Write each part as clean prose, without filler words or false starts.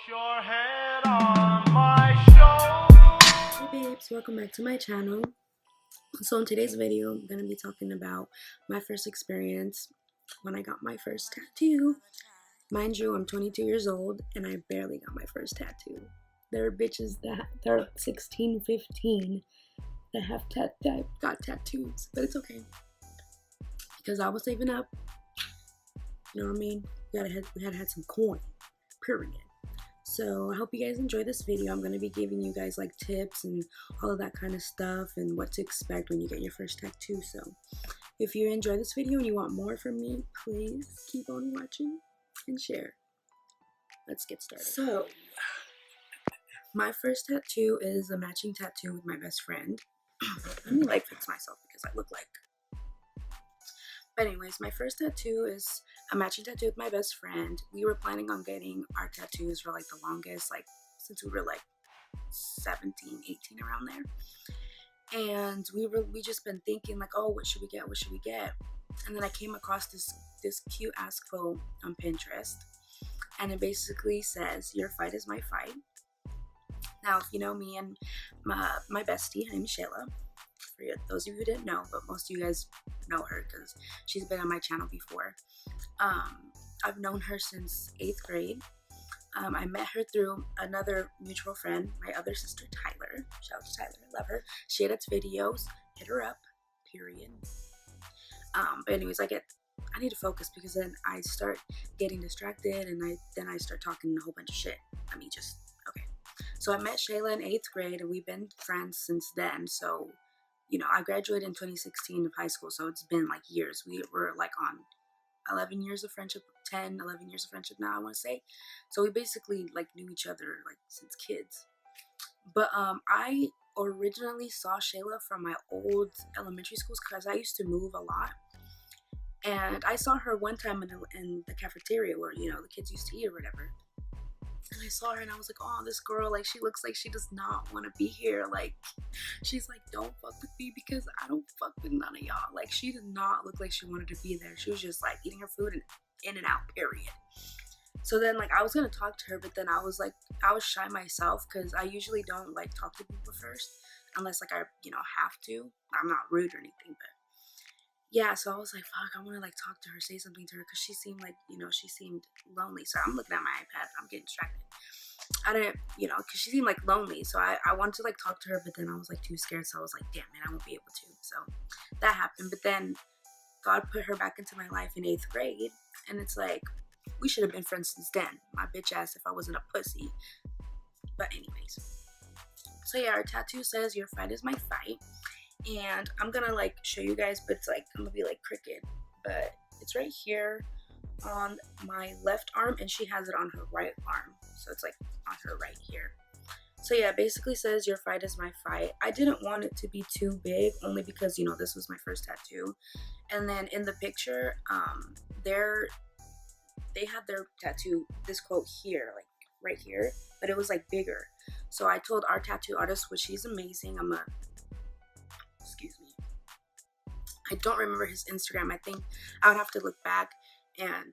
your head on my shoulder. Hey babes, welcome back to my channel. So in today's video, I'm going to be talking about my first experience when I got my first tattoo. Mind you, I'm 22 years old and I barely got my first tattoo. There are bitches that they're 16, 15 that got tattoos, but it's okay because I was saving up. You know what I mean? We had to have some coin, period. So I hope you guys enjoy this video. I'm going to be giving you guys like tips and all of that kind of stuff and what to expect when you get your first tattoo. So if you enjoy this video and you want more from me, please keep on watching and share. Let's get started. So my first tattoo is a matching tattoo with my best friend. Let me like fix myself because I look like. But anyways, my first tattoo is a matching tattoo with my best friend. We were planning on getting our tattoos for like the longest, like since we were like 17, 18 around there. And we just been thinking like, oh, what should we get? What should we get? And then I came across this cute ass quote on Pinterest. And it basically says, "Your fight is my fight." Now, if you know me and my bestie, her name is Shayla. For those of you who didn't know, but most of you guys know her because she's been on my channel before. I've known her since 8th grade. I met her through another mutual friend, my other sister Tyler. Shout out to Tyler, I love her. She edits videos. Hit her up, period. But anyways, I need to focus because then I start getting distracted and then I start talking a whole bunch of shit. Okay. So I met Shayla in 8th grade and we've been friends since then. So you know, I graduated in 2016 of high school, so it's been like years. We were like on 11 years of friendship, 10, 11 years of friendship now, I want to say. So we basically like knew each other like since kids. But I originally saw Shayla from my old elementary schools because I used to move a lot. And I saw her one time in the cafeteria where, you know, the kids used to eat or whatever. And I saw her and I was like, oh, this girl, like, she looks like she does not want to be here. Like, she's like, don't fuck with me because I don't fuck with none of y'all. Like, she did not look like she wanted to be there. She was just like eating her food and in and out, period. So then, like, I was going to talk to her, but then I was shy myself because I usually don't like talk to people first unless like I, you know, have to. I'm not rude or anything, but yeah, so I was like, fuck, I want to like talk to her, say something to her, because she seemed like, you know, she seemed lonely. So I'm looking at my iPad, I'm getting distracted. I didn't, you know, because she seemed like lonely. So I wanted to like talk to her, but then I was like too scared. So I was like, damn man, I won't be able to. So that happened. But then God put her back into my life in 8th grade. And it's like, we should have been friends since then. My bitch ass if I wasn't a pussy. But anyways. So yeah, our tattoo says, "Your fight is my fight." And I'm gonna like show you guys, but it's like I'm gonna be like crooked, but it's right here on my left arm and she has it on her right arm, so it's like on her right here. So yeah, it basically says, "Your fight is my fight." I didn't want it to be too big only because, you know, this was my first tattoo. And then in the picture they had their tattoo, this quote here, like right here, but it was like bigger. So I told our tattoo artist, which she's amazing, excuse me, I don't remember his Instagram. I think I would have to look back and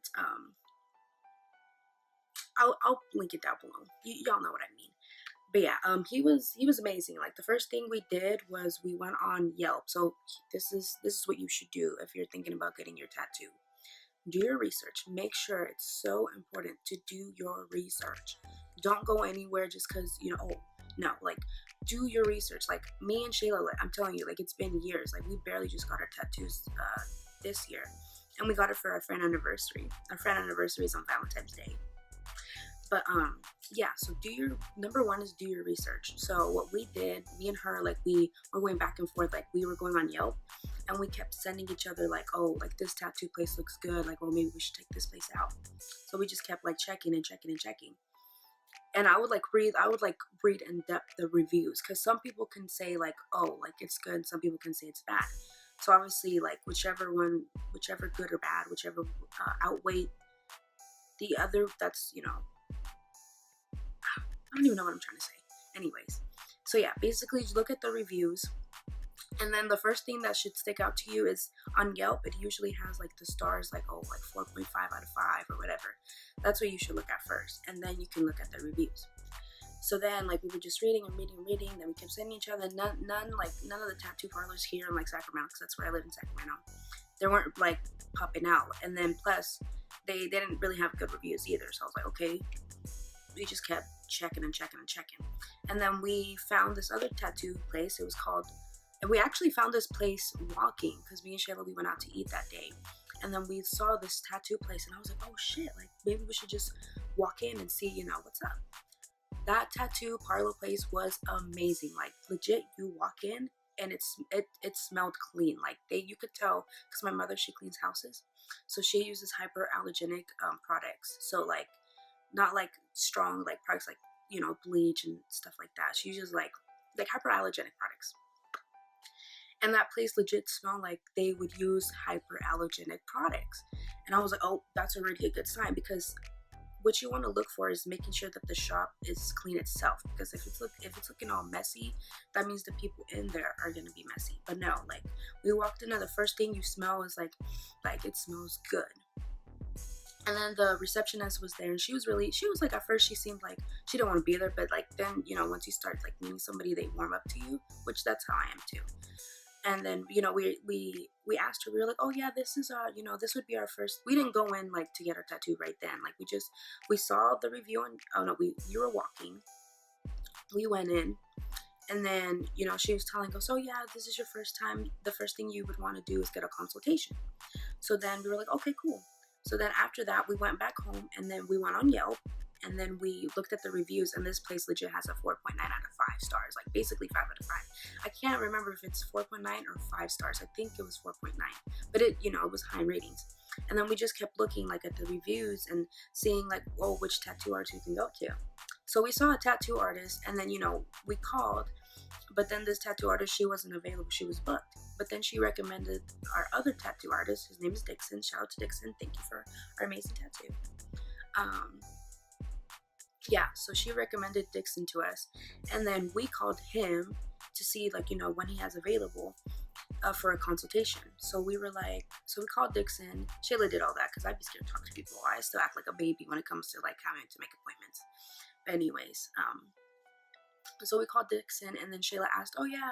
I'll link it down below. Y'all know what I mean. But yeah, he was amazing. Like the first thing we did was we went on Yelp. So this is what you should do if you're thinking about getting your tattoo. Do your research. Make sure, it's so important to do your research. Don't go anywhere just because, you know, oh no, like do your research. Like me and Shayla, like, I'm telling you, like it's been years. Like we barely just got our tattoos this year, and we got it for our friend anniversary. Our friend anniversary is on Valentine's Day. But yeah, so number one is do your research. So what we did, me and her, like we were going back and forth. Like we were going on Yelp and we kept sending each other like, oh, like this tattoo place looks good, like, well, maybe we should take this place out. So we just kept like checking and checking and checking. And I would read in depth the reviews, because some people can say like, oh, like it's good, some people can say it's bad. So obviously, like whichever good or bad, whichever outweigh the other, that's, you know, I don't even know what I'm trying to say. Anyways, so yeah, basically look at the reviews And then the first thing that should stick out to you is on Yelp, it usually has like the stars, like, oh, like 4.5 out of 5 or whatever. That's what you should look at first. And then you can look at the reviews. So then, like, we were just reading and reading and reading. Then we kept sending each other. None of the tattoo parlors here in, like, Sacramento, because that's where I live in Sacramento, they weren't, like, popping out. And then, plus, they didn't really have good reviews either. So I was like, okay. We just kept checking and checking and checking. And then we found this other tattoo place. It was called, and we actually found this place walking, because me and Shayla, we went out to eat that day. And then we saw this tattoo place, and I was like, oh shit, like, maybe we should just walk in and see, you know, what's up. That tattoo parlor place was amazing. Like, legit, you walk in and it smelled clean. Like, you could tell, because my mother, she cleans houses, so she uses hyperallergenic products. So, like, not like strong like products like, you know, bleach and stuff like that. She uses like hyperallergenic products. And that place legit smelled like they would use hyperallergenic products. And I was like, oh, that's already a good sign, because what you want to look for is making sure that the shop is clean itself. Because if it's looking all messy, that means the people in there are gonna be messy. But no, like, we walked in, and the first thing you smell is like it smells good. And then the receptionist was there, and she was like, at first she seemed like she didn't want to be there, but like, then, you know, once you start like meeting somebody, they warm up to you, which that's how I am too. And then, you know, we asked her, we were like, oh yeah, this is you know, this would be our first. We didn't go in like to get our tattoo right then. Like, we saw the review, and oh no, you were walking. We went in, and then, you know, she was telling us, oh yeah, this is your first time. The first thing you would want to do is get a consultation. So then we were like, okay, cool. So then after that, we went back home, and then we went on Yelp, and then we looked at the reviews, and this place legit has a 4.9 out of 5 stars, like basically 5 out of 5. I can't remember if it's 4.9 or 5 stars. I think it was 4.9, but it, you know, it was high ratings. And then we just kept looking like at the reviews and seeing like, oh, which tattoo artist we can go to. So we saw a tattoo artist, and then, you know, we called, but then this tattoo artist, she wasn't available. She was booked. But then she recommended our other tattoo artist. His name is Dixon. Shout out to Dixon. Thank you for our amazing tattoo. Yeah, so she recommended Dixon to us. And then we called him to see, like, you know, when he has available for a consultation. So we called Dixon. Shayla did all that because I'd be scared to talk to people. I still act like a baby when it comes to, like, having to make appointments. But anyways, so we called Dixon, and then Shayla asked, oh yeah,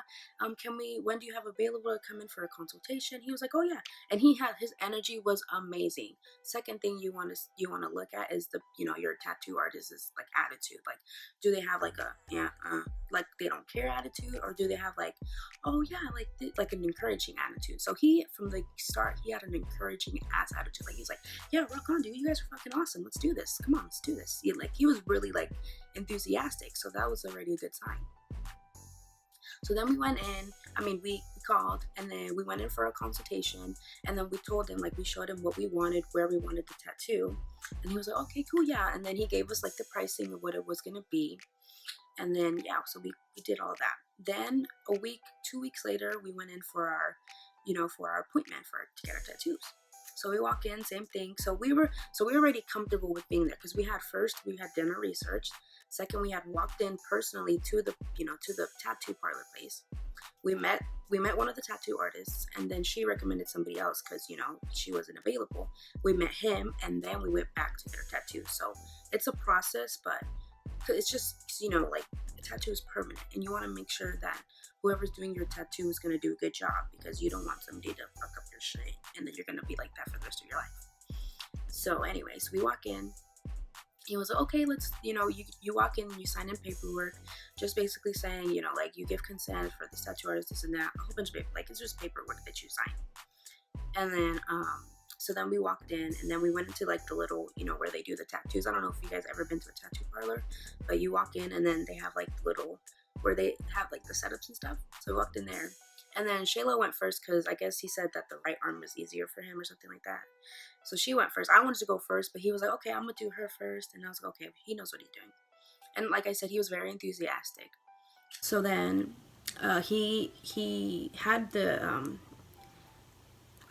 when do you have available to come in for a consultation? He was like, oh yeah. And his energy was amazing. Second thing you want to look at is your tattoo artist's like attitude. Like, do they have like like they don't care attitude, or do they have like, oh yeah, like an encouraging attitude? So from the start, he had an encouraging ass attitude. Like, he's like, yeah, rock on, dude, you guys are fucking awesome, let's do this, come on, let's do this. He was really like enthusiastic, so that was already a good sign. So then we went in, we called, and then we went in for a consultation, and then we told him, like, we showed him what we wanted, where we wanted the tattoo, and he was like, okay, cool, yeah. And then he gave us like the pricing of what it was gonna be, and then yeah, so we did all that. Then 2 weeks later, we went in for our appointment to get our tattoos. So we walk in, same thing. So we were already comfortable with being there, because we had dinner researched. Second, we had walked in personally to the tattoo parlor place. We met one of the tattoo artists, and then she recommended somebody else because, she wasn't available. We met him, and then we went back to get our tattoo. So it's a process, but it's just, like, a tattoo is permanent, and you want to make sure that whoever's doing your tattoo is going to do a good job, because you don't want somebody to fuck up your shit, and then you're going to be like that for the rest of your life. So anyways, we walk in. He was like, okay, let's, you walk in and you sign in paperwork, just basically saying, like, you give consent for this tattoo artist, this and that, a whole bunch of paper, like, it's just paperwork that you sign. And then, so then we walked in, and then we went into, like, the little, where they do the tattoos. I don't know if you guys ever been to a tattoo parlor, but you walk in, and then they have, like, where they have, like, the setups and stuff. So we walked in there, and then Shayla went first, because I guess he said that the right arm was easier for him or something like that. So she went first. I wanted to go first, but he was like, okay, I'm going to do her first. And I was like, okay, he knows what he's doing. And like I said, he was very enthusiastic. So then he had the,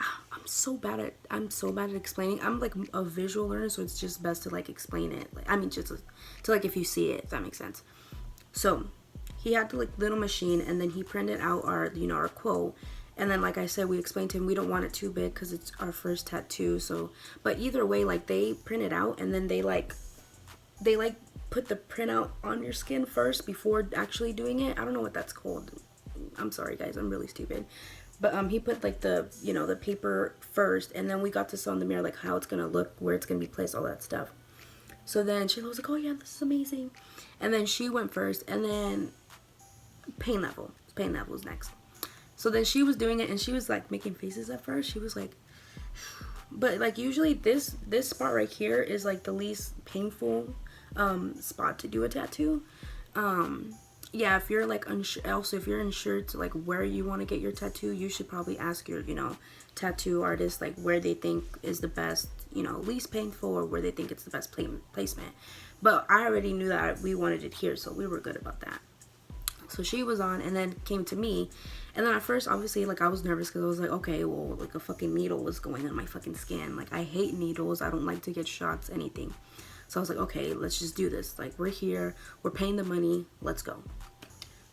I'm so bad at explaining. I'm like a visual learner, so it's just best to like explain it. Like, just to like, if you see it, if that makes sense. So he had the like little machine, and then he printed out our, you know, our quote. And then, like I said, we explained to him we don't want it too big because it's our first tattoo. So, but either way, like they print it out, and then they put the printout on your skin first before actually doing it. I don't know what that's called. I'm sorry, guys. I'm really stupid. But he put like the, you know, the paper first, and then we got to saw in the mirror like how it's gonna look, where it's gonna be placed, all that stuff. So then Shayla was like, "Oh yeah, this is amazing." And then she went first, and then pain level was next. So then she was doing it, and she was like making faces at first. She was like, but like usually this spot right here is like the least painful spot to do a tattoo. Yeah, if you're like also if you're unsure to like where you want to get your tattoo, you should probably ask your, you know, tattoo artist like where they think is the best, you know, least painful, or where they think it's the best placement. But I already knew that we wanted it here, so we were good about that. So she was on, and then came to me, and then at first obviously like I was nervous because I was like, okay, well, like a fucking needle was going on my fucking skin. Like I hate needles, I don't like to get shots, anything. So I was like, okay, let's just do this. Like we're here, we're paying the money, let's go.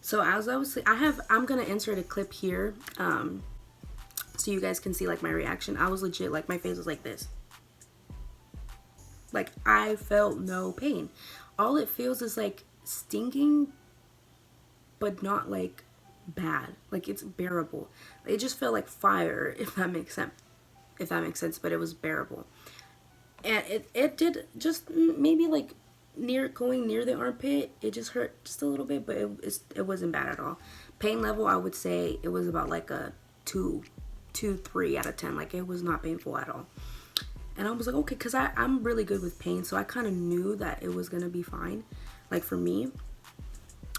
So as I was, I'm gonna insert a clip here, so you guys can see like my reaction. I was legit like, my face was like this. Like I felt no pain. All it feels is like stinging, but not like bad. Like it's bearable. It just felt like fire, if that makes sense. But it was bearable. And it did just maybe like going near the armpit. It just hurt just a little bit, but it wasn't bad at all. Pain level, I would say it was about like a 3 out of 10. Like it was not painful at all. And I was like, okay, because I'm really good with pain, so I kind of knew that it was gonna be fine, like for me.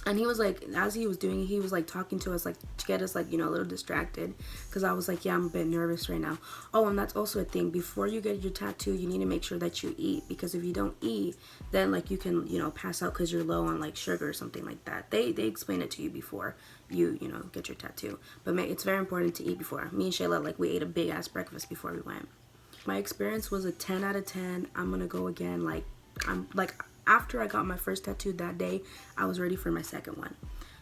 And he was like, as he was doing it, he was like talking to us, like to get us like, you know, a little distracted, because I was like, yeah, I'm a bit nervous right now. Oh, and that's also a thing. Before you get your tattoo, you need to make sure that you eat, because if you don't eat, then like you can, you know, pass out because you're low on like sugar or something like that. They explain it to you before you know, get your tattoo. But it's very important to eat before. Me and Shayla, like we ate a big ass breakfast before we went. My experience was a 10 out of 10. I'm gonna go again. Like after I got my first tattoo that day, I was ready for my second one.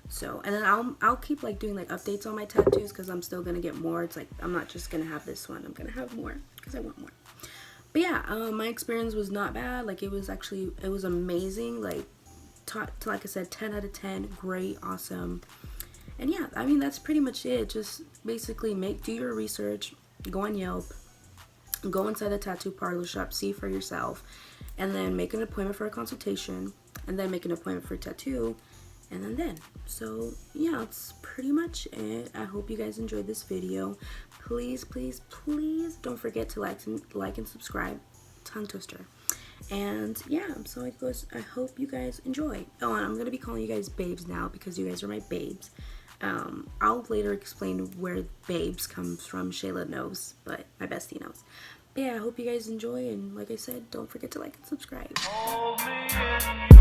So, and then I'll keep like doing like updates on my tattoos, because I'm still gonna get more. It's like I'm not just gonna have this one, I'm gonna have more because I want more. But yeah, my experience was not bad. Like it was amazing. Like like I said, 10 out of 10, great, awesome. And yeah, I mean that's pretty much it. Just basically do your research, go on Yelp, go inside the tattoo parlor shop, see for yourself, and then make an appointment for a consultation, and then make an appointment for a tattoo, and then. So yeah, that's pretty much it. I hope you guys enjoyed this video. Please don't forget to like and subscribe. Tongue twister. And yeah, so I hope you guys enjoy. Oh, and I'm gonna be calling you guys babes now, because you guys are my babes. I'll later explain where babes comes from. Shayla knows, but my bestie knows. But yeah, I hope you guys enjoy, and like I said, don't forget to like and subscribe. Hold me in